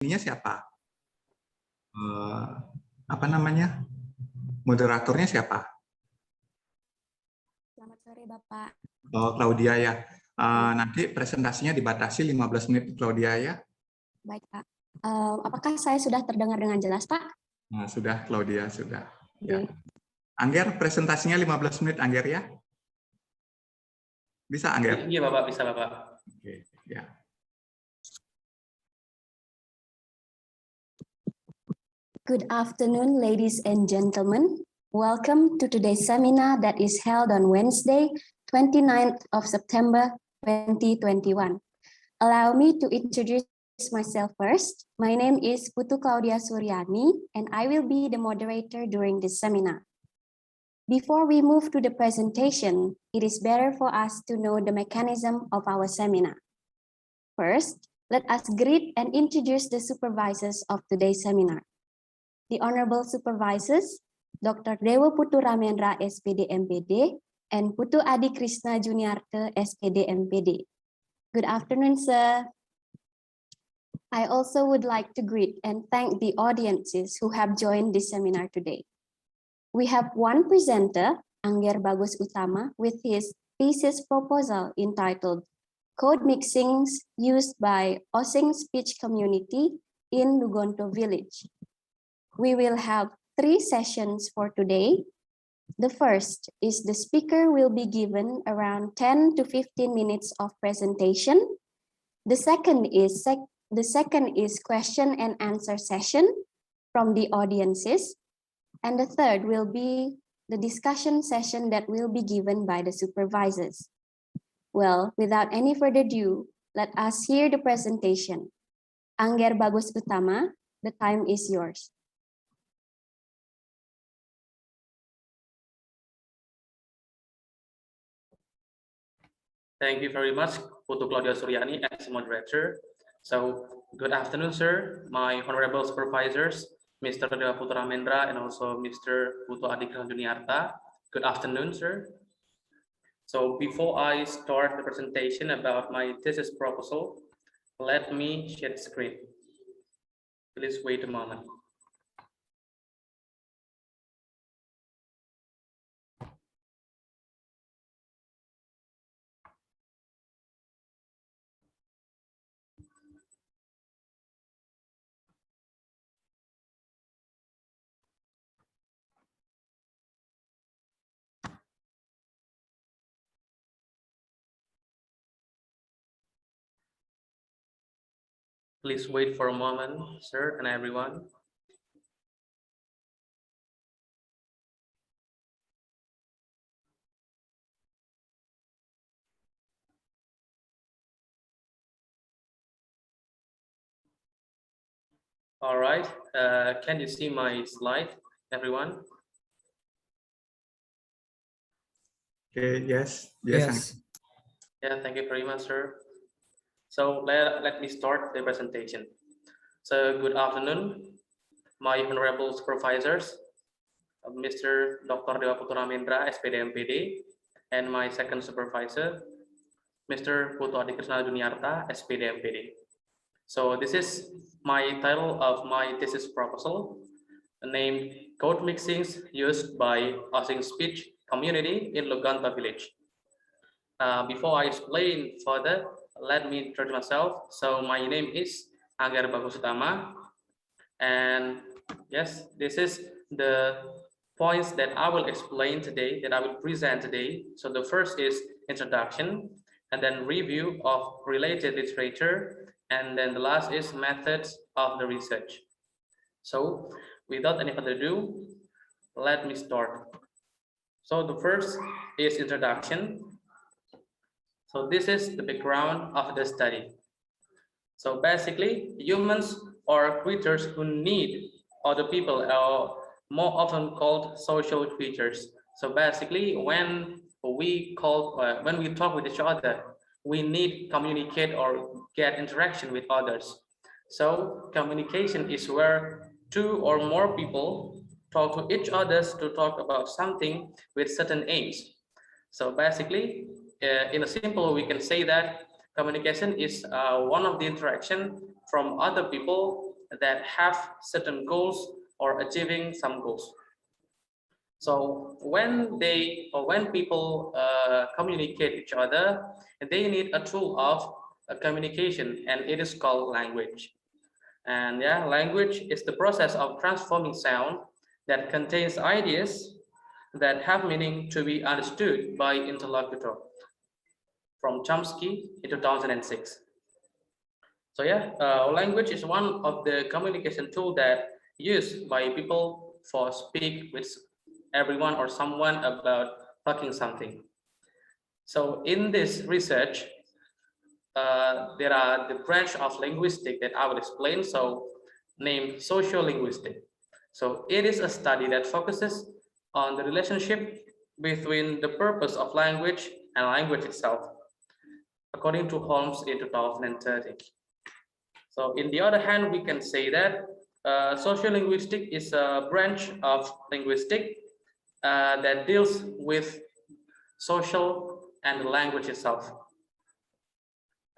ininya siapa? Apa namanya? Moderatornya siapa? Selamat sore, Bapak. Claudia ya. Nanti presentasinya dibatasi 15 menit, Claudia ya. Baik, Pak. Apakah saya sudah terdengar dengan jelas, Pak? Nah, sudah, Claudia, sudah. Ya. Oke. Angger, presentasinya 15 menit, Angger ya. Bisa, Angger? Iya, Bapak. Bisa, Bapak. Oke, ya. Good afternoon, ladies and gentlemen. Welcome to today's seminar that is held on Wednesday, 29th of September, 2021. Allow me to introduce myself first. My name is Putu Claudia Suryani, and I will be the moderator during this seminar. Before we move to the presentation, it is better for us to know the mechanism of our seminar. First, let us greet and introduce the supervisors of today's seminar. The Honorable Supervisors, Dr. Dewa Putu Ramendra, SPD MPD, and Putu Adi Krishna Juniarte, SPD MPD. Good afternoon, sir. I also would like to greet and thank the audiences who have joined this seminar today. We have one presenter, Angger Bagus Utama, with his thesis proposal entitled Code Mixings Used by Osing Speech Community in Lugonto Village. We will have 3 sessions for today. The first is the speaker will be given around 10 to 15 minutes of presentation. The second is question and answer session from the audiences. And the third will be the discussion session that will be given by the supervisors. Well, without any further ado, let us hear the presentation. Angger Bagus Utama, the time is yours. Thank you very much, Putu Claudia Suryani, as moderator. So, good afternoon, sir, my honorable supervisors, Mr. Dewa Putu Ramendra, and also Mr. Putu Adi Krishna Juniarte. Good afternoon, sir. So, before I start the presentation about my thesis proposal, let me share the screen. Please wait a moment. Please wait for a moment, sir and everyone. All right, can you see my slide, everyone? Okay, yes. Yeah, thank you very much, sir. So let me start the presentation. So good afternoon, my honorable supervisors, Mr. Dr. Dewa Putu Ramendra, SPD MPD, and my second supervisor, Mr. Putu Adi Krishna Juniarte, SPD MPD. So this is my title of my thesis proposal, named Code Mixings Used by Osing Speech Community in Lugonto Village. Before I explain further, let me introduce myself. So my name is Angger Bagus Utama, and yes, this is the points that I will explain today, that I will present today. So the first is introduction, and then review of related literature, and then the last is methods of the research. So without any further ado, let me start. So the first is introduction. So this is the background of the study. So basically, humans are creatures who need other people, are more often called social creatures. So basically, when we talk with each other, we need communicate or get interaction with others. So communication is where 2 or more people talk to each other to talk about something with certain aims. So basically, in a simple, we can say that communication is one of the interaction from other people that have certain goals or achieving some goals. So when people communicate each other, they need a tool of communication, and it is called language. And yeah, language is the process of transforming sound that contains ideas that have meaning to be understood by interlocutor, from Chomsky in 2006. So yeah, language is one of the communication tool that used by people for speak with everyone or someone about talking something. So in this research, there are the branch of linguistics that I will explain. So named sociolinguistic. So it is a study that focuses on the relationship between the purpose of language and language itself, according to Holmes in 2013. So in the other hand, we can say that sociolinguistic is a branch of linguistics that deals with social and the language itself.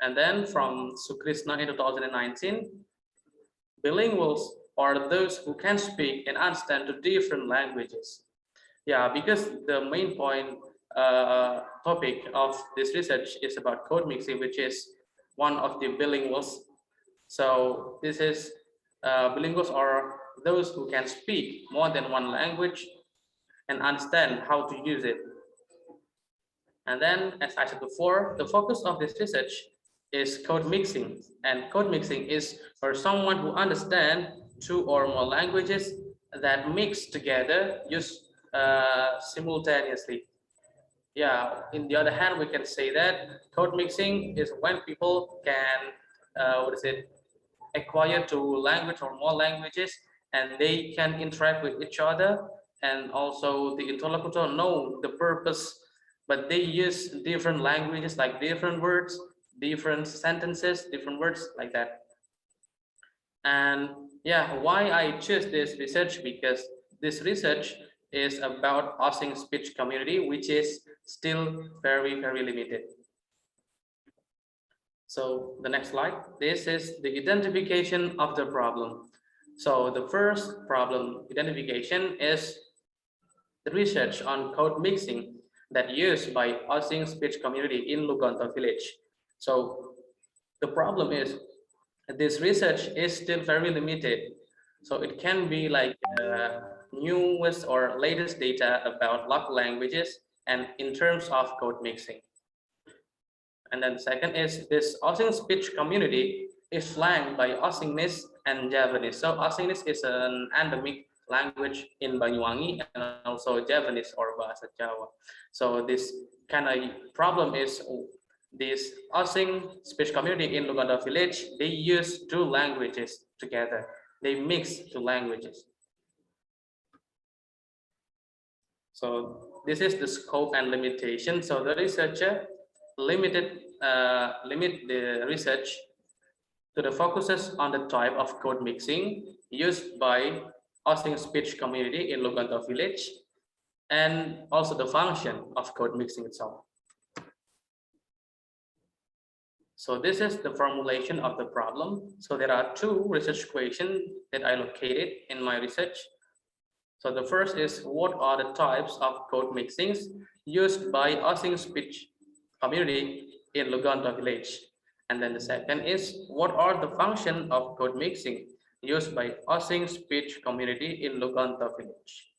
And then from Sukrishna in 2019, bilinguals are those who can speak and understand the different languages. Yeah, because the main point topic of this research is about code mixing, which is one of the bilinguals. So this is bilinguals are those who can speak more than one language and understand how to use it. And then, as I said before, the focus of this research is code mixing. And code mixing is for someone who understands two or more languages that mix together, use simultaneously. Yeah, in the other hand, we can say that code mixing is when people can, acquire two language or more languages, and they can interact with each other, and also the interlocutor know the purpose, but they use different languages, like different words, different sentences, different words like that. And yeah, why I choose this research? Because this research is about Osing speech community, which is still very, very limited. So the next slide, this is the identification of the problem. So the first problem identification is the research on code mixing that used by Osing speech community in Lugonto village. So the problem is this research is still very limited. So it can be like newest or latest data about local languages and in terms of code mixing. And then second is this Osing speech community is flanked by Osingnese and Javanese. So Osingnese is an endemic language in Banyuwangi and also Javanese or Bahasa Jawa. So this kind of problem is this Osing speech community in Lugonto village, they use two languages together. They mix two languages. So this is the scope and limitation. So the researcher limit the research to the focuses on the type of code mixing used by Osing speech community in Lugonto village, and also the function of code mixing itself. So this is the formulation of the problem. So there are two research questions that I located in my research. So the first is, what are the types of code mixings used by Osing speech community in Lugonto village? And then the second is, what are the function of code mixing used by Osing speech community in Lugonto village?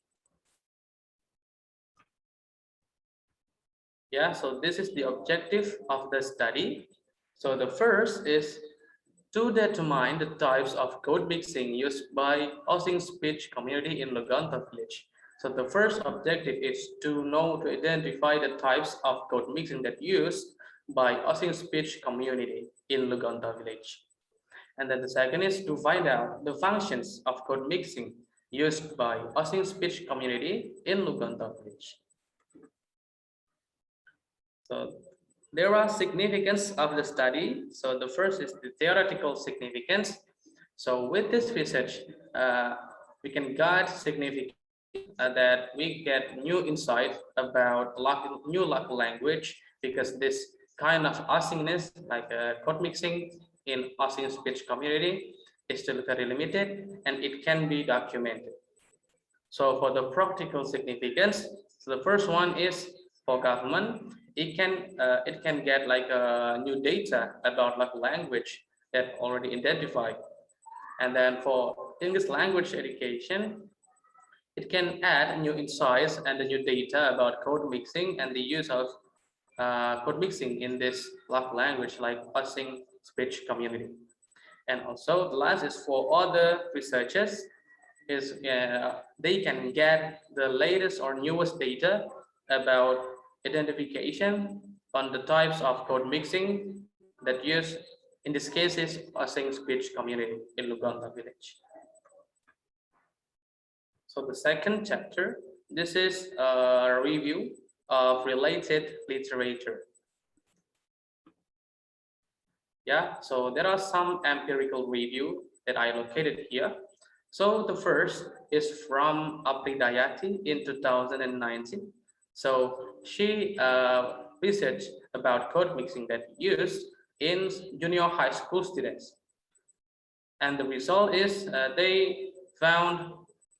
Yeah, so this is the objective of the study. So the first is to determine the types of code mixing used by Osing speech community in Lugonto village. So the first objective is to identify the types of code mixing that used by Osing speech community in Lugonto village. And then the second is to find out the functions of code mixing used by Osing speech community in Lugonto village. So there are significance of the study. So the first is the theoretical significance. So with this research, we can guide significance that we get new insight about new local language, because this kind of Osingness, like code mixing in Osing speech community, is still very limited and it can be documented. So for the practical significance, so the first one is for government, it can get like new data about like language that already identified. And then for English language education, it can add new insights and the new data about code mixing and the use of code mixing in this language like Osing speech community. And also the last is for other researchers is they can get the latest or newest data about identification on the types of code mixing that use, in this case, is Osing speech community in Luganda village. So the second chapter, this is a review of related literature. Yeah, so there are some empirical review that I located here. So the first is from Apridayati in 2019. So she researched about code mixing that used in junior high school students. And the result is they found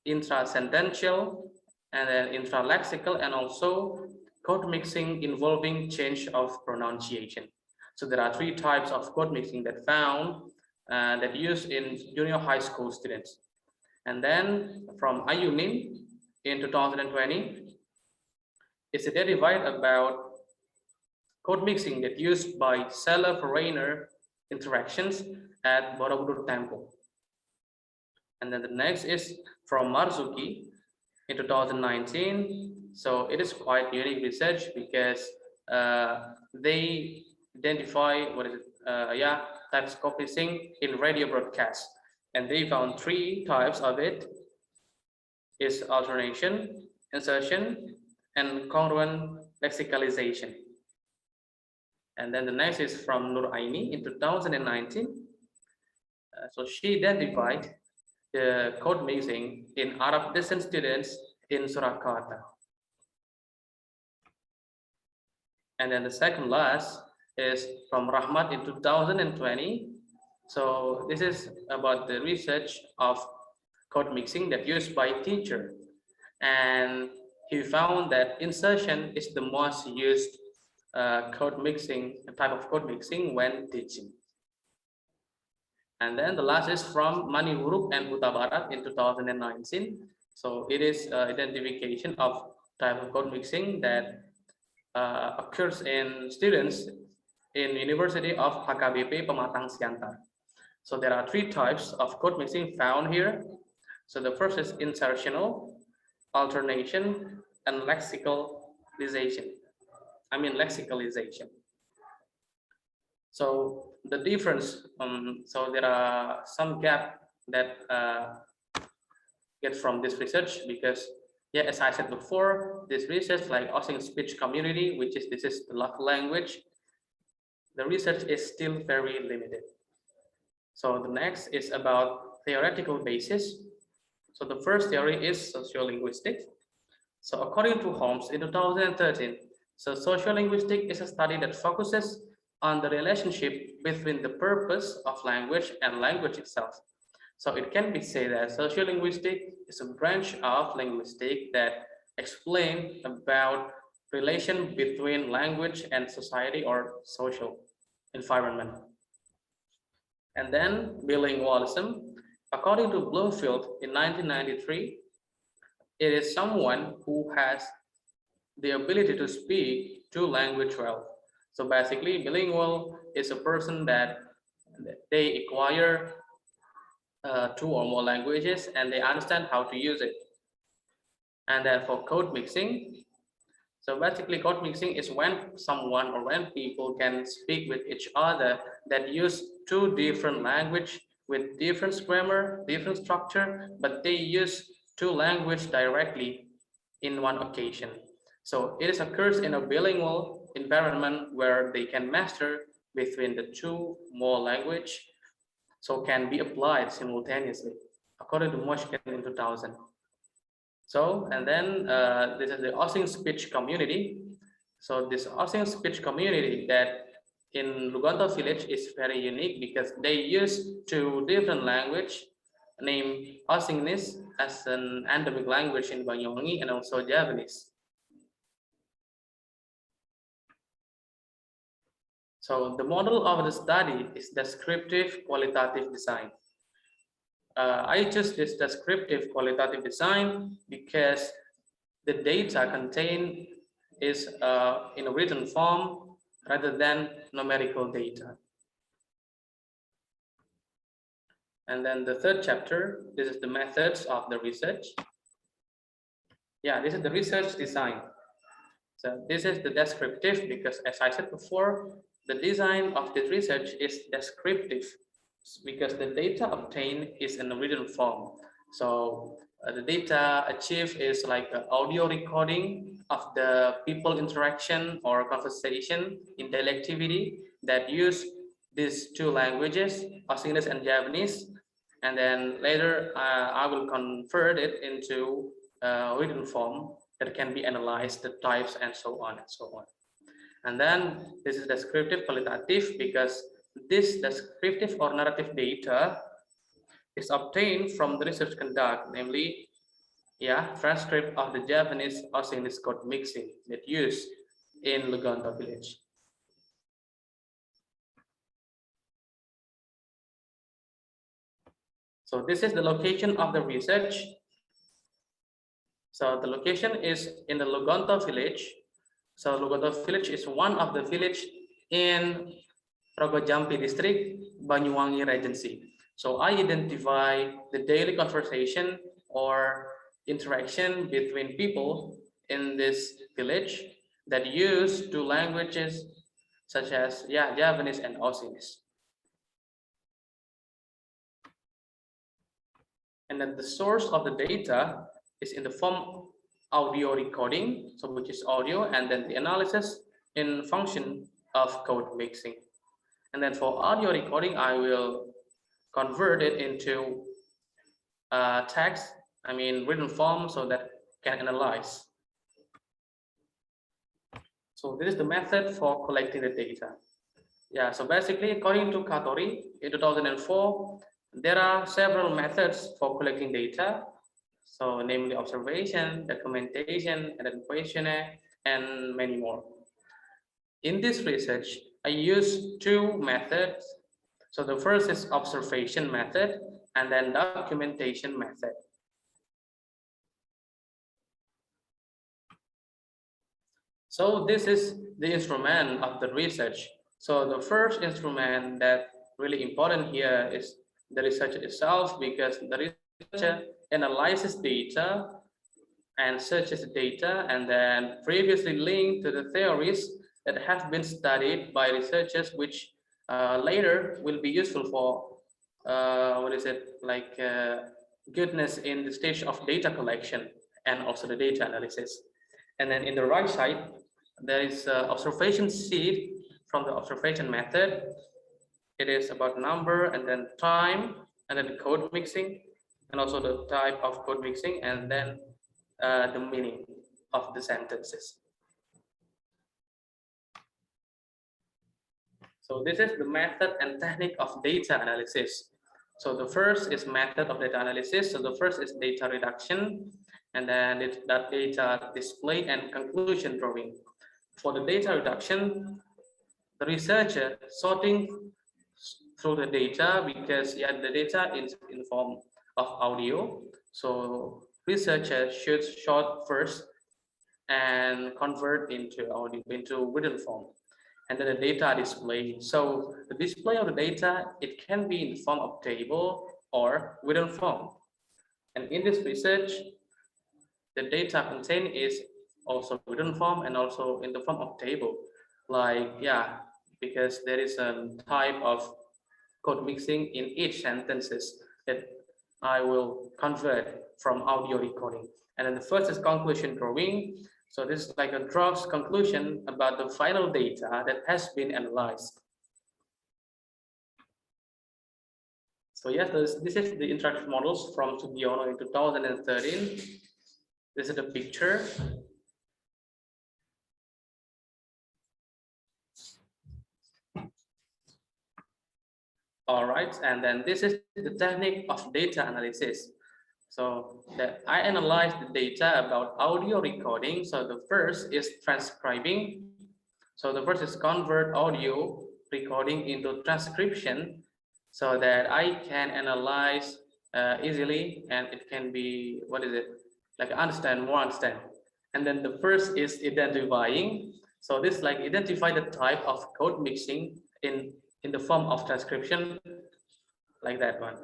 intrasentential and then intralexical and also code mixing involving change of pronunciation. So there are 3 types of code mixing that found that used in junior high school students. And then from Ayunin in 2020, it's identified about code mixing that used by seller-foreigner interactions at Borobudur Temple. And then the next is from Marzuki in 2019. So it is quite unique research because they identify types of code mixing in radio broadcast, and they found 3 types of it: is alternation, insertion, and congruent lexicalization. And then the next is from Nur Aini in 2019. So she identified the code mixing in Arab descent students in Surakarta. And then the second last is from Rahmat in 2020. So this is about the research of code mixing that used by teacher. And he found that insertion is the most used type of code mixing when teaching. And then the last is from Mani Huruf and Huta Barat in 2019. So it is identification of type of code mixing that occurs in students in University of HKBP Pematang Siantar. So there are 3 types of code mixing found here. So the first is insertional, alternation, and lexicalization. So the difference, so there are some gap that get from this research because, yeah, as I said before, this research like Osing speech community, this is the local language, the research is still very limited. So the next is about theoretical basis. So the first theory is sociolinguistic. So according to Holmes in 2013, so sociolinguistic is a study that focuses on the relationship between the purpose of language and language itself. So it can be said that sociolinguistic is a branch of linguistics that explain about relation between language and society or social environment. And then bilingualism, according to Bloomfield in 1993, it is someone who has the ability to speak 2 languages well. So basically, bilingual is a person that they acquire 2 or more languages and they understand how to use it. And then for code mixing, so basically code mixing is when someone or when people can speak with each other that use 2 different languages with different grammar, different structure, but they use 2 languages directly in one occasion. So it occurs in a bilingual environment where they can master between the 2 more language, so can be applied simultaneously, according to Moshkin in 2000. So, and then this is the Osing speech community. So this Osing speech community that in Lugonto village is very unique because they use two different language named Osingnis as an endemic language in Banyuwangi and also Javanese. So the model of the study is descriptive qualitative design. I choose this descriptive qualitative design because the data contained is in a written form rather than numerical data. And then the third chapter, this is the methods of the research. Yeah, this is the research design. So this is the descriptive because as I said before, the design of the research is descriptive because the data obtained is in a written form. So the data achieved is like an audio recording of the people interaction or conversation in daily activity that use these two languages, English and Japanese. And then later I will convert it into written form that can be analyzed, the types and so on and so on. And then this is descriptive qualitative because this descriptive or narrative data is obtained from the research conduct, namely, transcript of the Japanese English code mixing that used in Lugonto village. So this is the location of the research. So the location is in the Lugonto village. So Lugonto village is one of the village in Rogojampi district, Banyuwangi Regency. So I identify the daily conversation or interaction between people in this village that use two languages such as Javanese and Osingis. And then the source of the data is in the form audio recording, so which is audio, and then the analysis in function of code mixing. And then for audio recording, I will convert it into text, written form, so that can analyze. So this is the method for collecting the data. Yeah, so basically, according to Katori, in 2004, there are several methods for collecting data. So namely observation, documentation, and then questionnaire, and many more. In this research, I use two methods. So the first is observation method and then documentation method. So this is the instrument of the research. So the first instrument that really important here is the research itself, because the researcher analyzes data and searches data and then previously linked to the theories that have been studied by researchers, which later will be useful for goodness in the stage of data collection and also the data analysis. And then in the right side, there is observation sheet from the observation method. It is about number and then time and then the code mixing and also the type of code mixing and then the meaning of the sentences. So this is the method and technique of data analysis. So the first is method of data analysis. So the first is data reduction, and then that data display and conclusion drawing. For the data reduction, the researcher sorting through the data because the data is in form of audio. So researcher should sort first and convert into audio into written form, and then the data display. So the display of the data, it can be in the form of table or written form. And in this research, the data contained is also written form and also in the form of table, because there is a type of code mixing in each sentences that I will convert from audio recording. And then the first is conclusion drawing. So this is like a draft conclusion about the final data that has been analyzed. So yes, this is the interactive models from Sugiono in 2013. This is the picture. All right, and then this is the technique of data analysis. So that I analyze the data about audio recording. So the first is transcribing. So the first is convert audio recording into transcription so that I can analyze easily, and it can be, what is it? Like understand. And then the first is identifying. So this like identify the type of code mixing in the form of transcription, like that one.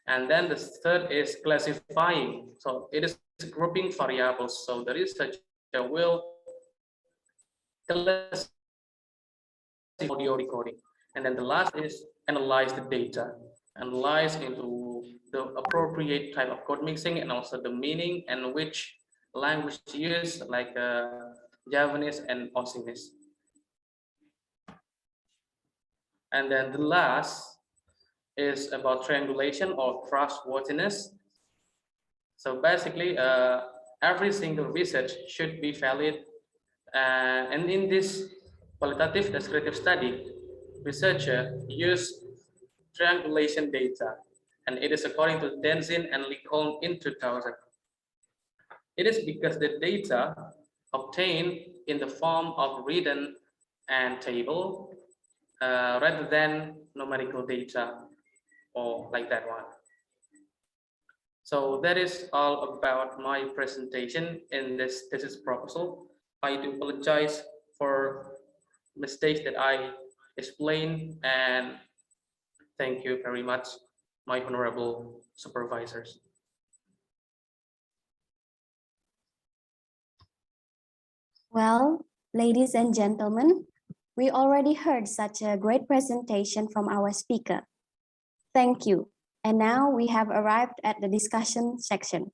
And then the third is classifying. So it is grouping variables. So the researcher will classify audio recording. And then the last is analyze the data, analyze into the appropriate type of code mixing and also the meaning and which language to use, like Javanese and Ausinese. And then the last is about triangulation or trustworthiness. So basically, every single research should be valid. And in this qualitative descriptive study, researcher use triangulation data, and it is according to Denzin and Lincoln in 2000. It is because the data obtained in the form of written and table rather than numerical data, or like that one. So that is all about my presentation in this thesis proposal. I do apologize for mistakes that I explained, and thank you very much, my honorable supervisors. Well, ladies and gentlemen, we already heard such a great presentation from our speaker. Thank you. And now we have arrived at the discussion section.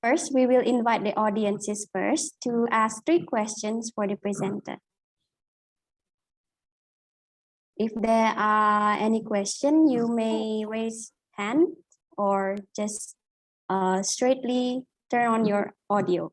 First, we will invite the audiences first to ask 3 questions for the presenter. If there are any question, you may raise hand or just straightly turn on your audio.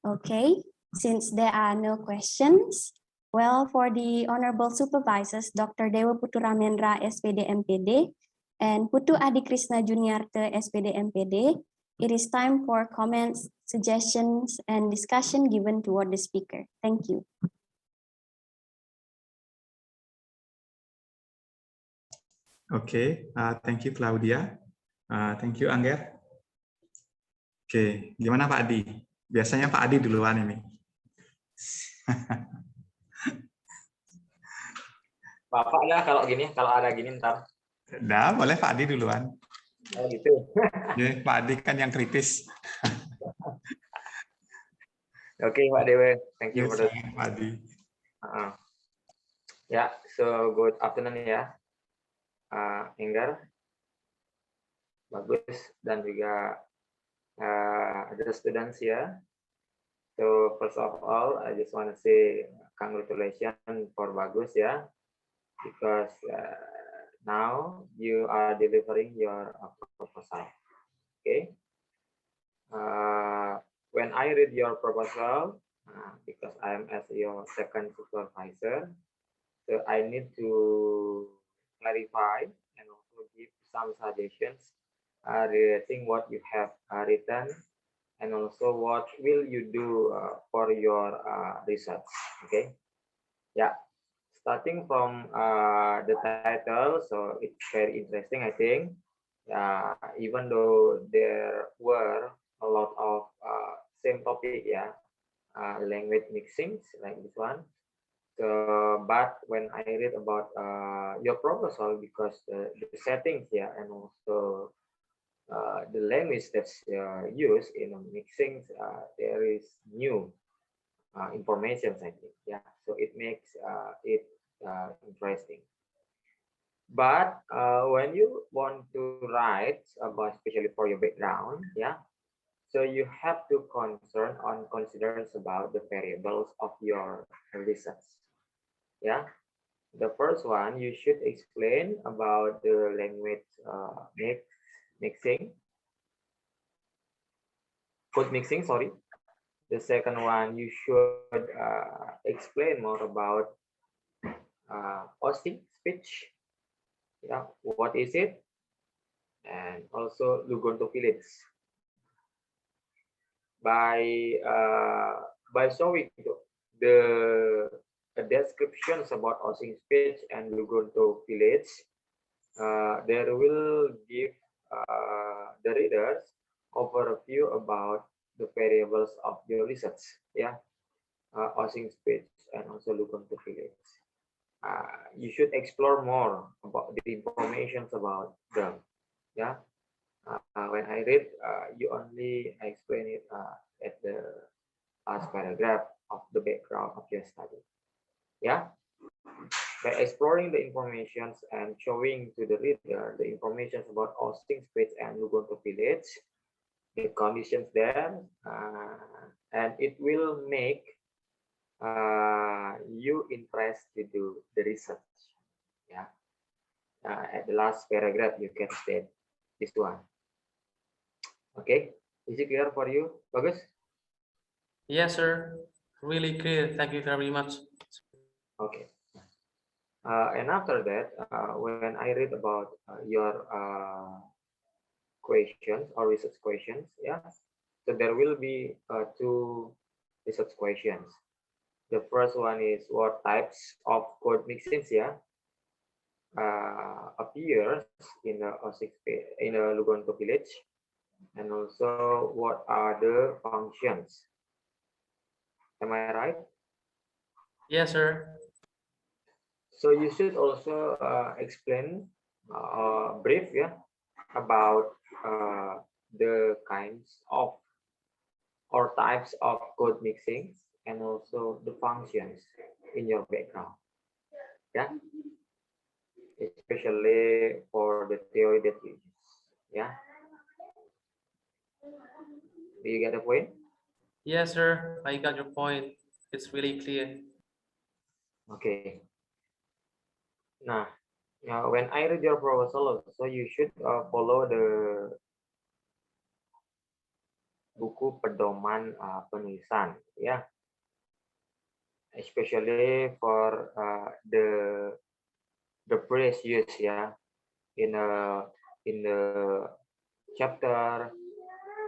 Okay, since there are no questions, well, for the Honorable Supervisors, Dr. Dewa Putu Ramendra, SPD MPD, and Putu Adi Krishna Juniarte, SPD MPD, it is time for comments, suggestions, and discussion given toward the speaker. Thank you. Oke, thank you Claudia. Thank you Angger. Oke, gimana Pak Adi? Biasanya Pak Adi duluan ini. Bapak ya kalau gini, kalau ada gini ntar. Nah, boleh Pak Adi duluan. Oh gitu. Ya, Pak Adi kan yang kritis. Oke, Pak Dewe, thank you for the. Pak Adi. Yeah, so good afternoon ya, Enggar, bagus, dan juga ada students ya. So first of all, I just want to say congratulations for bagus ya, because now you are delivering your proposal. Okay. When I read your proposal, because I am as your second supervisor, so I need to clarify and also give some suggestions relating what you have written, and also what will you do for your research. Okay. Yeah. Starting from the title, so it's very interesting, I think. Even though there were a lot of same topic, yeah, language mixing like this one. So, but when I read about your proposal, because the settings, yeah, and also the language that's used in mixing, there is new information, I think, yeah. So it makes it interesting. But when you want to write about, especially for your background, yeah, so you have to consider about the variables of your research. Yeah, the first one, you should explain about the language mixing, code mixing, sorry. The second one, you should explain more about Austin speech. Yeah, what is it? And also Lugonto village. By showing the descriptions about Osing speech and Lugonto village, there will give the readers overview about the variables of your research. Yeah, Osing speech and also Lugonto village. You should explore more about the information about them. Yeah. When I read, you only explain it at the last paragraph of the background of your study. Yeah, by exploring the informations and showing to the reader the information about Austin Street and Lugonto Village, the conditions there, and it will make you interested to do the research. Yeah, at the last paragraph you can state this one. Okay, is it clear for you, Bagus? Yes, sir. Really clear. Thank you very much. Okay. And after that, when I read about your questions or research questions, yeah, so there will be two research questions. The first one is what types of code mixins, yeah, appears in in a Lugonto village, and also what are the functions. Am I right? Yes, sir. So you should also explain brief, yeah, about the kinds of or types of code mixing and also the functions in your background. Yeah, especially for the theory that you use. Yeah, do you get the point? Yes, sir. I got your point. It's really clear. Okay. Nah, when I read your proposal, so you should follow the buku pedoman penulisan, ya, especially for the phrase used, ya, in the chapter,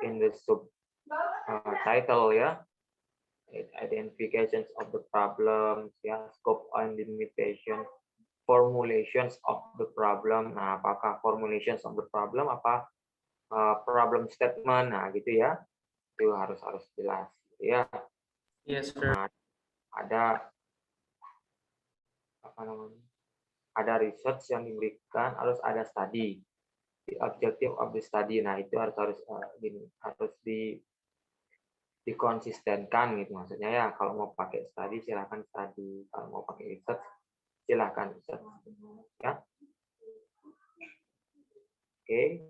in the sub title, ya, identifications of the problems, ya, scope and limitation, formulations of the problem. Nah, apakah formulations of the problem, apa problem statement, nah gitu ya, itu harus jelas, ya. Yes, sir. Nah, ada apa namanya? Ada research yang diberikan, harus ada study. The objective of the study, nah itu harus dikonsistenkan gitu maksudnya ya. Kalau mau pakai study silahkan study, kalau mau pakai research silahkan research, ya. Oke,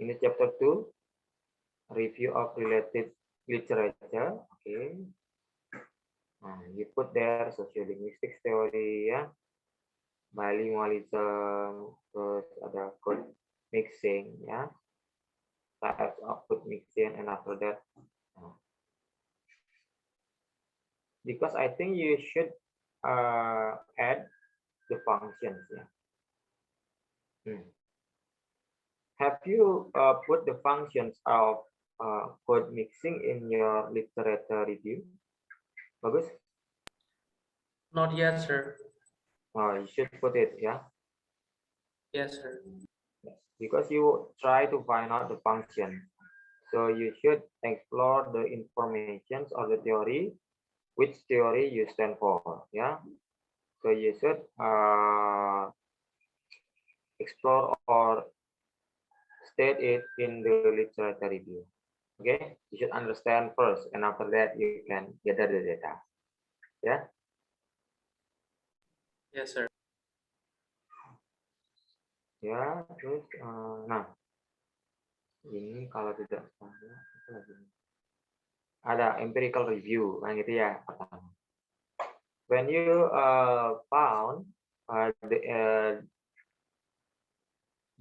ini chapter 2, review of related literature. Oke. Nah, you put there sociolinguistics theory, ya, bilingualism, terus ada code mixing, ya, types of code mixing, and after that, because I think you should add the functions, ya. Have you put the functions of code mixing in your literature review? Bagus? Not yet, sir. Oh, you should put it, yeah. Yes, sir. Because you try to find out the function. So you should explore the information or the theory, which theory you stand for, yeah. So you should explore or state it in the literature review. Okay, you should understand first, and after that you can gather the data. Yeah. Yes, sir. Ya, terus, nah, ini kalau tidak salah, ada empirical review, nah gitu ya. When you found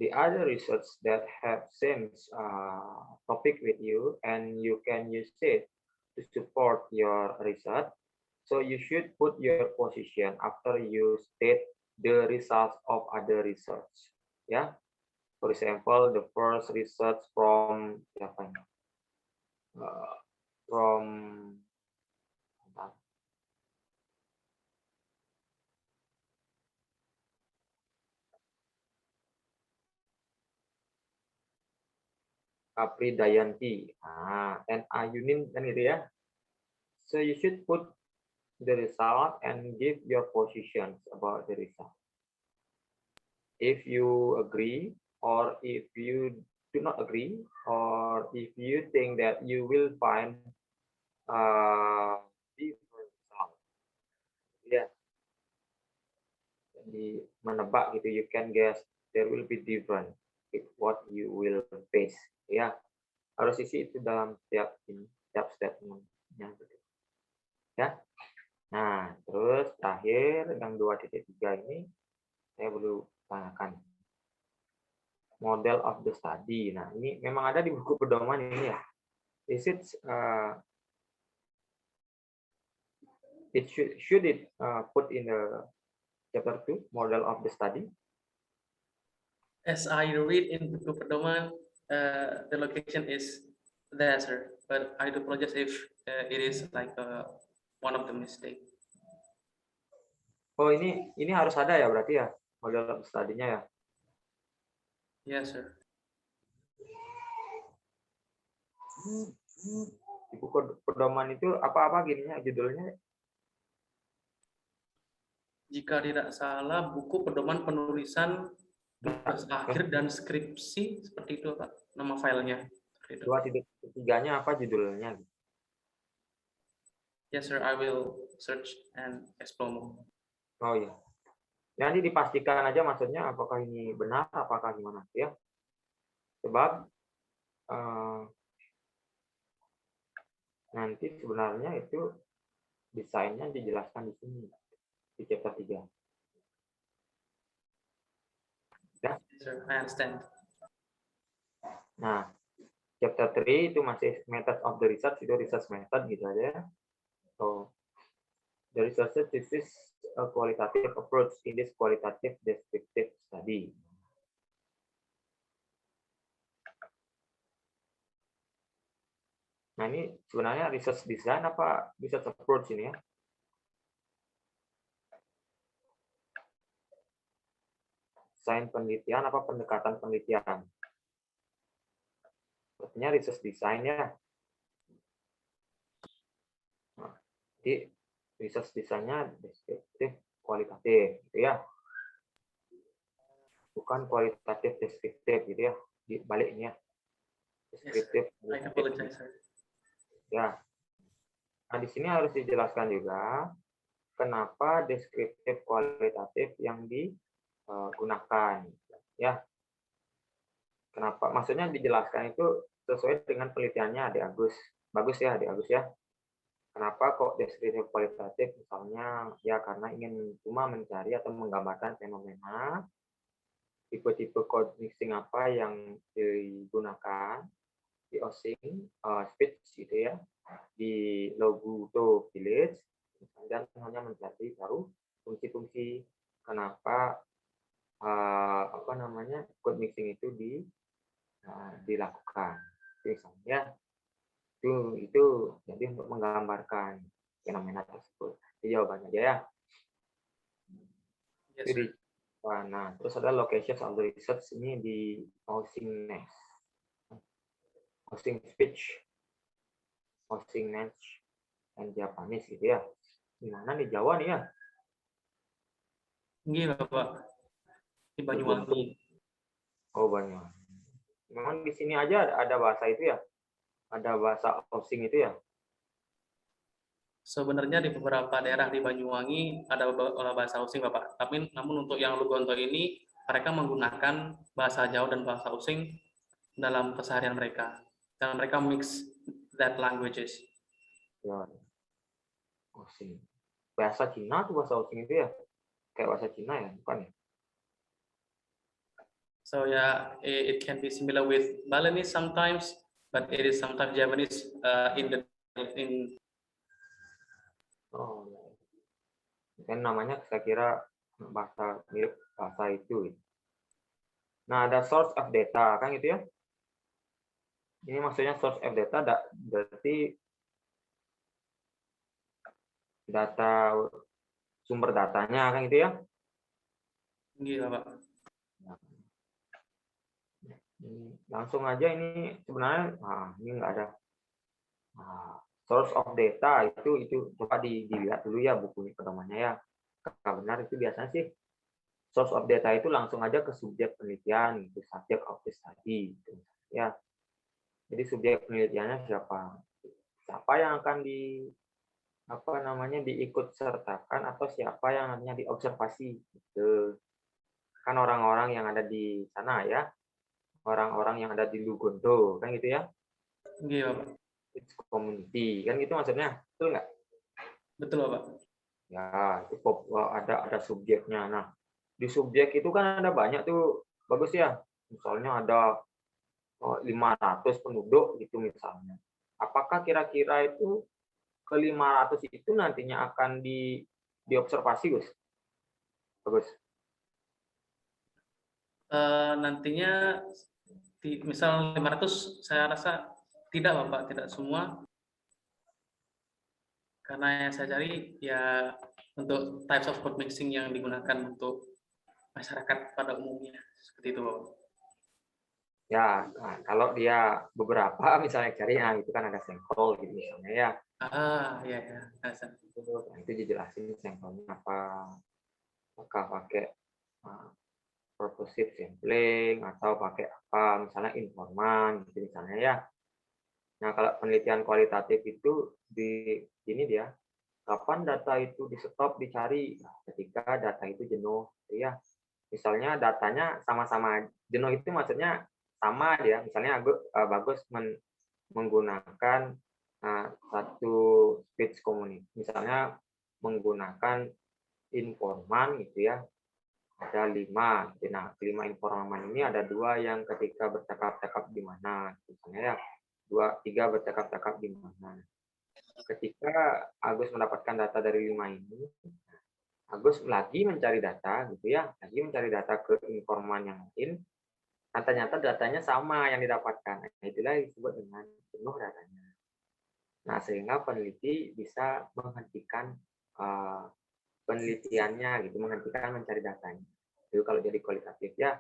the other research that have same topic with you, and you can use it to support your research. So you should put your position after you state the results of other research. Yeah. For example, the first research from from Apri Dayanti, and Ayunin kan gitu ya. So you should put the result and give your positions about the result. If you agree, or if you do not agree, or if you think that you will find different result, ya. Jadi menebak gitu, you can guess there will be different with what you will face. Ya, harus isi itu dalam setiap statementnya. Ya. Nah, terus terakhir yang 2.3 ini saya perlu tanyakan. Model of the study. Nah, ini memang ada di buku pedoman ini ya. Is it should it put in the chapter 2 model of the study? As I read in buku pedoman, the location is there, sir. But I do apologize if it is like one of the mistake. Oh, ini harus ada ya berarti ya model of study-nya ya. Yes, sir. Di buku pedoman itu apa-apa gininya judulnya? Jika tidak salah, buku pedoman penulisan tugas akhir dan skripsi, seperti itu Pak, nama filenya. 2.3-nya apa judulnya? Yes, sir. I will search and explore more. Oh ya. Nanti dipastikan aja maksudnya apakah ini benar, apakah gimana ya. Sebab nanti sebenarnya itu desainnya dijelaskan di sini di chapter 3. Ya. Yes, sir. I understand. Nah, chapter 3 itu masih method of the research, itu research method gitu aja ya. So, the research this is a qualitative approach in this qualitative descriptive study. Nah, ini sebenarnya research design apa research approach ini ya? Desain penelitian apa pendekatan penelitian? Sepertinya research design ya. Nah, jadi research desainnya deskriptif kualitatif gitu ya. Bukan kualitatif deskriptif gitu ya. Di baliknya. Deskriptif. Yes, I apologize, sir. Ya. Nah, di sini harus dijelaskan juga kenapa deskriptif kualitatif yang digunakan ya. Kenapa? Maksudnya dijelaskan itu sesuai dengan penelitiannya Adik Agus. Bagus ya Adik Agus ya. Kenapa kok deskriptif kualitatif? Misalnya ya karena ingin cuma mencari atau menggambarkan fenomena tipe-tipe code mixing apa yang digunakan di Osing speech gitu ya, di Loguto village, dan hanya mencari tahu fungsi-fungsi kenapa code mixing itu dilakukan. Misalnya itu jadi untuk menggambarkan fenomena tersebut. Jadi jawabannya aja ya. Yes, Jadi, nah, terus ada location of the research ini di Housing Nest, Housing Speech, Housing Nest, dan Japanese gitu ya. Di mana di Jawa nih ya? Iya, Bapak. Di Banyuwangi. Oh, Banyuwangi. Memang di sini aja ada bahasa itu ya? Ada bahasa Osing itu ya? Sebenarnya di beberapa daerah di Banyuwangi ada bahasa Osing, Bapak. Tapi namun untuk yang Lugonto ini mereka menggunakan bahasa Jawa dan bahasa Osing dalam keseharian mereka. Dan mereka mix that languages. Ya. Osing. Bahasa Cina tuh bahasa Osing itu ya? Kayak bahasa Cina ya, bukan ya? So yeah, it can be similar with Balinese sometimes, but it is sometimes Japanese in the in. Oh, kan namanya saya kira bahasa mirip bahasa itu. Nah, ada source of data kan gitu ya. Ini maksudnya source of data berarti data sumber datanya kan gitu ya. Iya, Pak. Langsung aja ini sebenarnya ini enggak ada. Source of data itu coba dilihat dulu ya buku pedomannya ya. Kalau benar itu biasanya sih source of data itu langsung aja ke subjek penelitian, itu subject of the study gitu. Ya. Jadi subjek penelitiannya siapa? Siapa yang akan diikut sertakan atau siapa yang nantinya diobservasi gitu. Kan orang-orang yang ada di sana ya. Orang-orang yang ada di Lugondo kan gitu ya. Iya, Pak. It's community kan gitu maksudnya. Betul nggak? Betul, Pak. Ya, itu ada subjeknya. Nah, di subjek itu kan ada banyak tuh, bagus ya. Misalnya ada 500 penduduk gitu misalnya. Apakah kira-kira itu ke 500 itu nantinya akan diobservasi, Gus? Bagus. Nantinya misal 500 saya rasa tidak, Bapak, tidak semua. Karena yang saya cari ya untuk types of code mixing yang digunakan untuk masyarakat pada umumnya seperti itu, Bapak. Ya, nah, kalau dia beberapa misalnya cari, nah itu kan ada sampel gitu misalnya ya. Iya, ya. Nah, itu dijelasin sampelnya apa. Apakah pakai purposive sampling atau pakai apa, misalnya informan gitu misalnya ya. Nah, kalau penelitian kualitatif itu ini dia, kapan data itu di-stop dicari? Nah, ketika data itu jenuh, ya. Misalnya datanya sama-sama jenuh itu maksudnya sama dia. Misalnya bagus menggunakan satu speech community, misalnya menggunakan informan gitu ya. Ada 5. Nah, 5 informan ini ada 2 yang ketika bercakap-cakap di mana, misalnya ya. 3 bercakap-cakap di mana. Ketika Agus mendapatkan data dari 5 ini, Agus lagi mencari data gitu ya, lagi mencari data ke informan yang lain. Nah, ternyata datanya sama yang didapatkan. Nah, itulah disebut dengan penuh datanya. Nah, sehingga peneliti bisa menghentikan penelitiannya gitu, menghentikan mencari datanya. Itu kalau jadi kualitatif ya.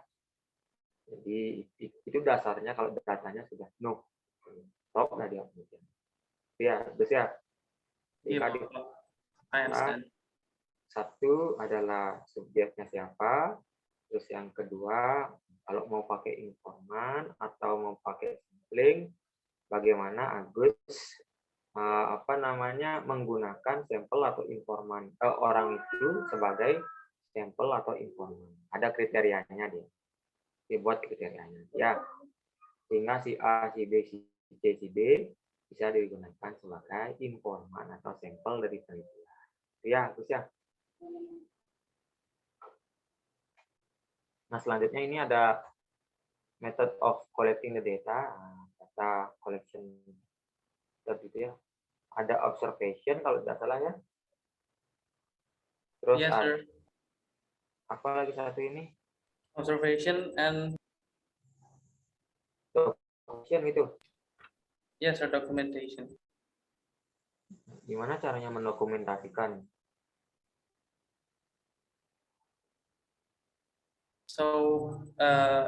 Jadi itu dasarnya kalau datanya sudah penuh. Stop lah dia penelitian. Ya, terus ya. Iya, Pak. Satu adalah subjeknya siapa, terus yang kedua kalau mau pakai informan atau mau pakai sampling, bagaimana Agus menggunakan sampel atau informan orang itu sebagai sampel atau informan. Ada kriterianya dia. Dibuat kriterianya. Ya. Sehingga si A, si B, si C, si D bisa digunakan sebagai informan atau sampel dari penelitian. Ya, terus ya. Nah, selanjutnya ini ada method of collecting the data, data collection method gitu ya. Ada observation kalau tidak salah ya. Terus Yes, sir. apa lagi satu ini? Observation and documentation gitu. yes, sir, documentation. Gimana caranya mendokumentasikan? So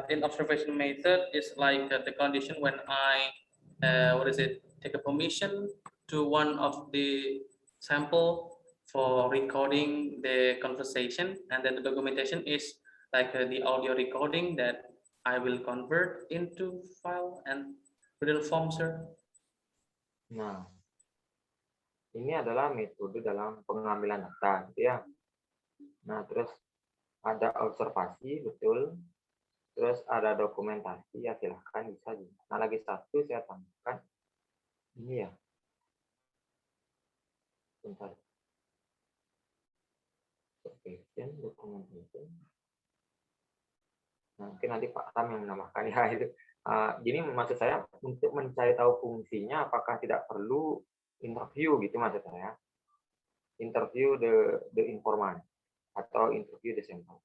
in observation method is like the condition when I take a permission to one of the sample for recording the conversation, and then the documentation is like the audio recording that I will convert into file and written form, sir. Nah, ini adalah metode dalam pengambilan data gitu ya. Nah, terus ada observasi, betul. Terus ada dokumentasi, ya silahkan bisa juga. Nah, lagi satu saya tambahkan. Ini ya. Bentar. Observation, documentation. Nah, mungkin nanti Pak Tam yang menambahkan ya itu. Gini maksud saya untuk mencari tahu fungsinya, apakah tidak perlu interview gitu maksud saya. Interview the informant atau interview the sample.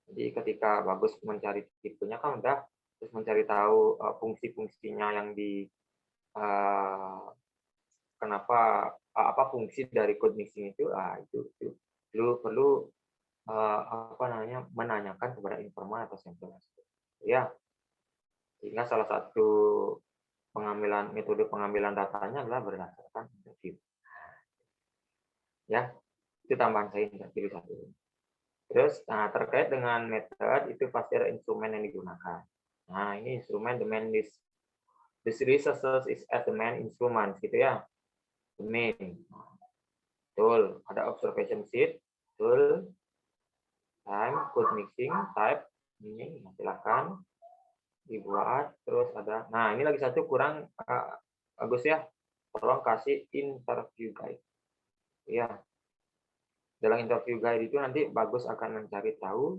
Jadi ketika Bagus mencari tipenya kan udah, terus mencari tahu fungsi-fungsinya yang di kenapa apa fungsi dari code mixing itu, perlu menanyakan kepada informan atau sampel. Ya, sehingga salah satu metode pengambilan datanya adalah berdasarkan interview. Ya, itu tambahan saya pilih satu. Terus, terkait dengan metode itu pasti ada instrumen yang digunakan. Nah, ini instrumen the main list. This resources is as the main instrument, gitu ya. The main. Betul. Ada observation sheet. Betul. Time, code mixing, type. Ini silakan dibuat. Terus ada. Nah, ini lagi satu kurang bagus ya. Tolong kasih interview guide. Ya. Dalam interview guide itu nanti Bagus akan mencari tahu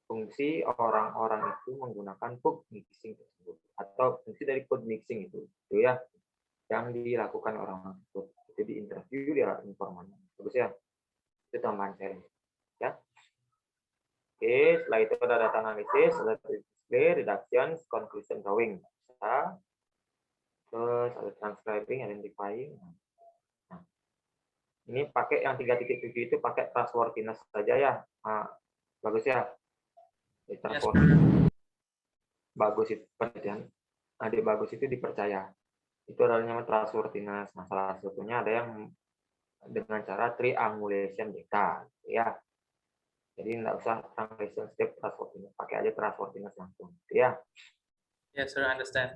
fungsi orang-orang itu menggunakan code mixing tersebut atau fungsi dari code mixing itu ya yang dilakukan orang tersebut. Itu di interview dia informan. Bagus ya. Itu tambahan saya. Ya. Oke, setelah itu ada data analisis, ada display, reduction, conclusion drawing. Terus ada transcribing, identifying. Ini pakai yang 3.7 itu pakai trustworthiness saja ya. Bagus ya. Bagus itu penelitian. Adik Bagus itu dipercaya. Itu adalah namanya trustworthiness. Nah, salah satunya ada yang dengan cara triangulation data. Ya. Jadi nggak usah triangulation step trustworthiness. Pakai aja trustworthiness langsung. Ya. Yes, sir, I understand.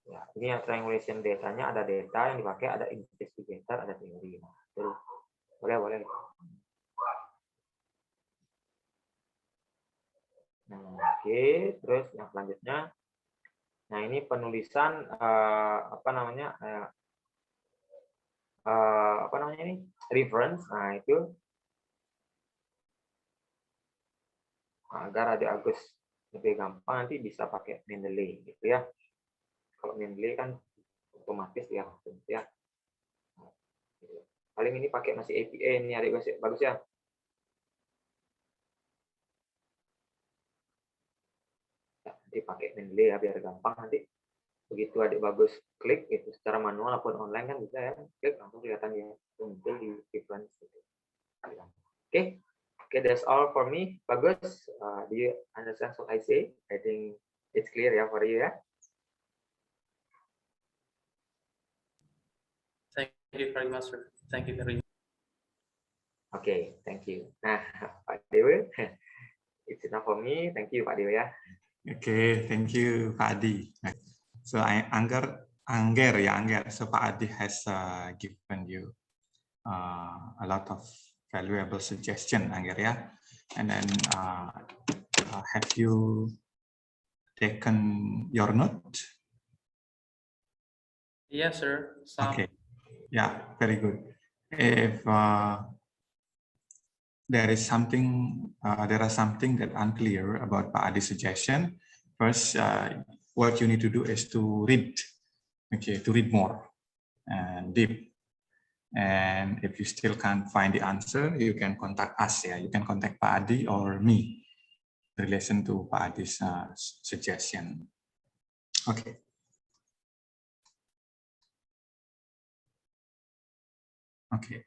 Ya, ini yang triangulation datanya ada data yang dipakai, ada investigator, ada teori. Nah, terus boleh. Nah, oke, terus yang selanjutnya, nah ini penulisan ini reference. Nah itu agar ada Agus lebih gampang nanti bisa pakai Mendeley gitu ya. Kalau Mendeley kan otomatis ya, paling ini pakai masih APA ini adik Bagus ya. Dipakai Mendeley ya biar gampang nanti begitu adik Bagus klik itu secara manual ataupun online kan bisa ya, klik langsung kelihatan ya muncul di reference gitu. Okay, that's all for me. Bagus, do you understand what I say? I think it's clear ya for you ya. Thank you very much, sir. Thank you very much. Okay, thank you. Nah, Pak Dewi, it's enough for me. Thank you, Pak Dewi ya. Okay, thank you, Pak Adi. So Angger. So Pak Adi has given you a lot of valuable suggestion, Angger ya. And then have you taken your note? Yes, sir. Okay. Yeah, very good. If there is something that unclear about Pak Adi's suggestion, first what you need to do is to read, to read more and deep. And if you still can't find the answer, you can contact us. You can contact Pak Adi or me in relation to Pak Adi's suggestion. Okay. Okay.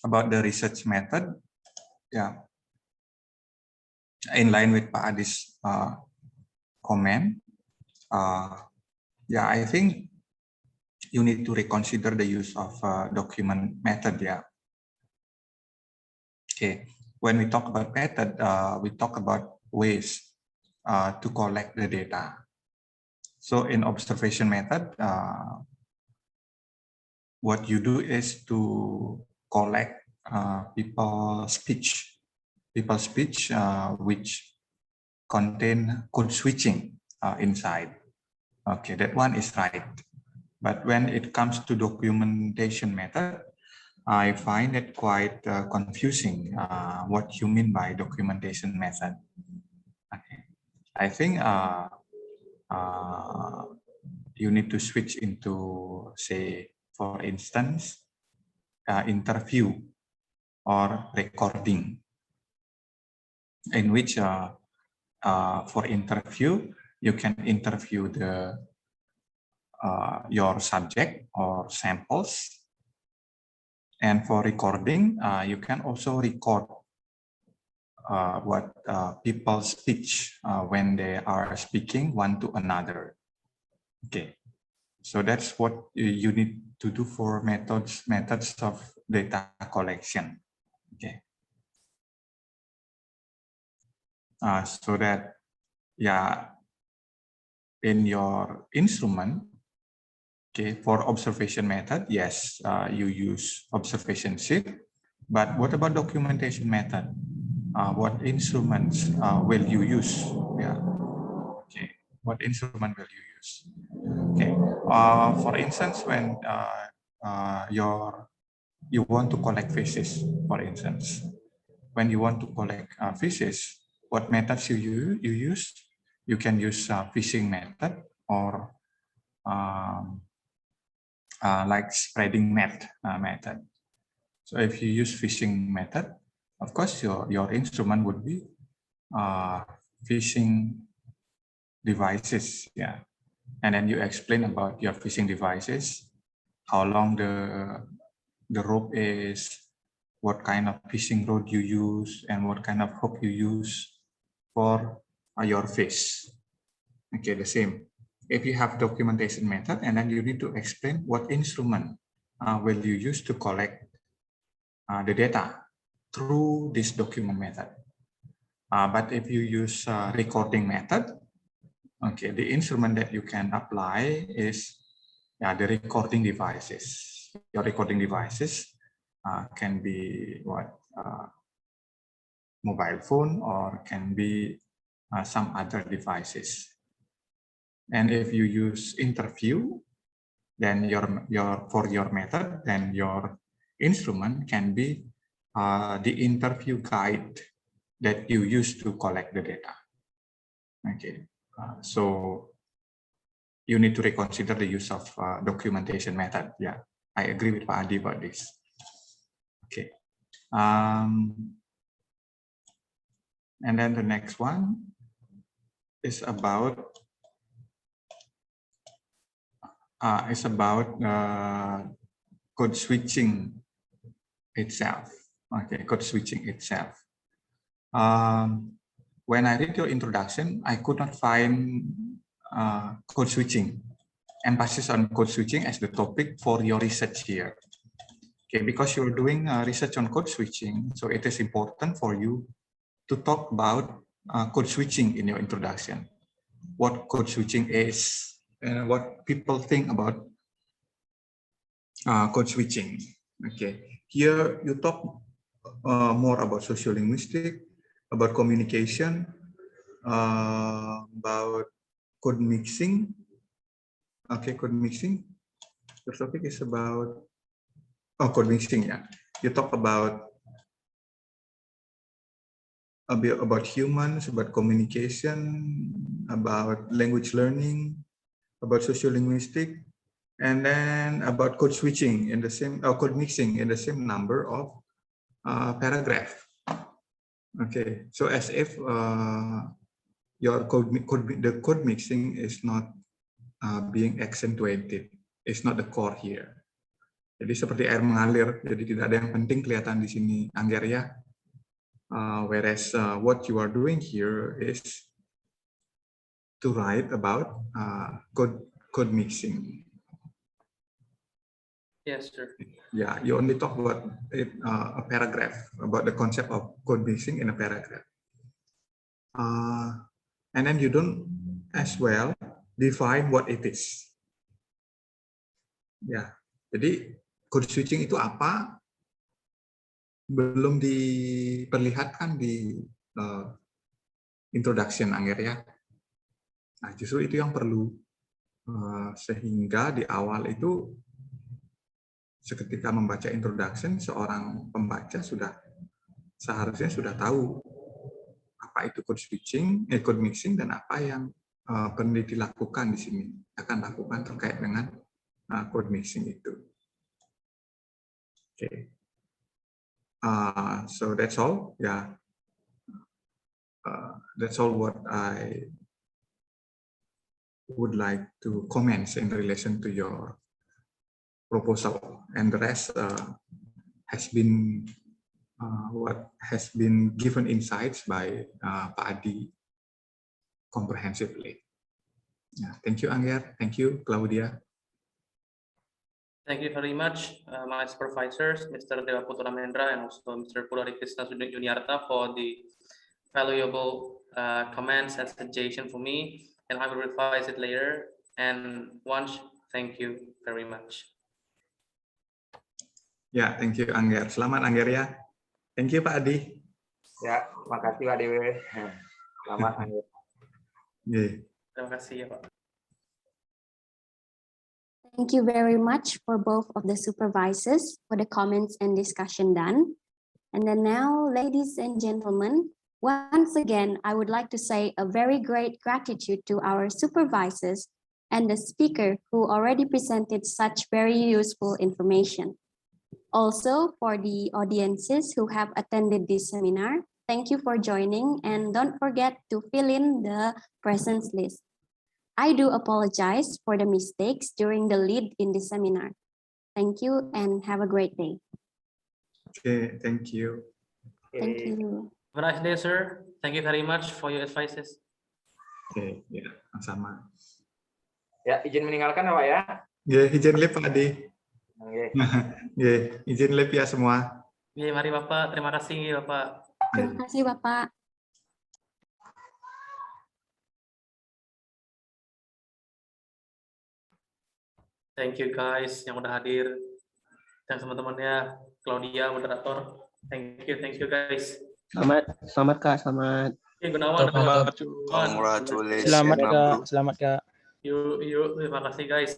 About the research method, in line with Pak Adi's comment, I think you need to reconsider the use of document method. Okay, when we talk about method, we talk about ways to collect the data. So in observation method, what you do is to collect people's speech which contain code switching inside. Okay, that one is right. But when it comes to documentation method, I find it quite confusing what you mean by documentation method. Okay. I think you need to switch into, say, for instance, interview or recording, in which for interview, you can interview your subject or samples. And for recording, you can also record what people speak when they are speaking one to another. Okay, so that's what you need to do for methods of data collection. Okay, so that, yeah, in your instrument, okay, for observation method, yes, you use observation sheet. But what about documentation method? What instruments will you use? Yeah. Okay. What instrument will you use? Okay. For instance, when you want to collect feces, for instance, when you want to collect feces, what methods you use? You can use fishing method or like spreading net method. So if you use fishing method, of course your instrument would be fishing devices, yeah. And then you explain about your fishing devices, how long the rope is, what kind of fishing rod you use, and what kind of hook you use for your fish. Okay, the same. If you have documentation method, and then you need to explain what instrument will you use to collect the data through this document method. But if you use recording method, okay, the instrument that you can apply is the recording devices. Your recording devices can be what mobile phone or can be some other devices. And if you use interview, then for your method, then your instrument can be the interview guide that you use to collect the data. Okay, so you need to reconsider the use of documentation method. Yeah, I agree with Pak Adi about this. Okay, and then the next one is about code switching itself. Okay, code switching itself. When I read your introduction, I could not find code switching, emphasis on code switching as the topic for your research here. Okay, because you're doing research on code switching, so it is important for you to talk about code switching in your introduction. What code switching is and what people think about code switching. Okay, here you talk more about sociolinguistic, about communication, about code mixing. Okay, code mixing. The topic is about code mixing. Yeah, you talk about a bit about humans, about communication, about language learning, about sociolinguistic, and then about code switching in the same code mixing in the same number of paragraph. Okay, so as if your the code mixing is not being accentuated, it's not the core here. Jadi seperti air mengalir, jadi tidak ada yang penting kelihatan di sini, Angger ya. Whereas what you are doing here is to write about code mixing. Yes, sir. Yeah, you only talk about it, a paragraph, about the concept of code mixing in a paragraph. And then you don't as well define what it is. Ya, jadi code switching itu apa? Belum diperlihatkan di introduction, Angger ya. Nah, justru itu yang perlu. Sehingga di awal itu seketika membaca introduction, seorang pembaca seharusnya sudah tahu apa itu code switching, code mixing, dan apa yang peneliti lakukan di sini akan lakukan terkait dengan code mixing itu. Okay. So that's all. Yeah. That's all what I would like to comment in relation to your proposal, and the rest has been what has been given insights by Pak Adi comprehensively. Yeah, thank you, Angger. Thank you, Claudia. Thank you very much, my supervisors, Mr. Dewa Putra Mendra, and also Mr. Purari Krishna Juniarta for the valuable comments and suggestion for me, and I will revise it later. And once, thank you very much. Ya, thank you, Angger. Selamat, Angger, ya. Thank you, Pak Adi. Ya, makasih Pak Dewe. Selamat Angger. Yeah. Terima kasih ya Pak. Thank you very much for both of the supervisors for the comments and discussion done. And then now, ladies and gentlemen, once again, I would like to say a very great gratitude to our supervisors and the speaker who already presented such very useful information. Also, for the audiences who have attended this seminar, thank you for joining, and don't forget to fill in the presence list. I do apologize for the mistakes during the lead in this seminar. Thank you and have a great day. Okay, thank you. Thank you. Have a nice day, sir. Thank you very much for your advices. Oke, ya, sama. Ya, izin meninggalkan ya Pak ya. Ya, izin live, Pak Adi. Oke. Ya, izin live ya semua. Ya, mari Bapak. Terima kasih Bapak. Terima kasih, Bapak. Thank you guys yang udah hadir, dan teman-temannya, Claudia, moderator. Thank you guys. Selamat Kak, selamat. Gunawan, Congratulations. Selamat Kak, selamat Kak. Yuk, terima kasih guys.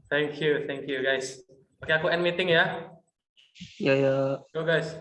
Thank you guys. Oke, aku end meeting ya. Ya. Go guys.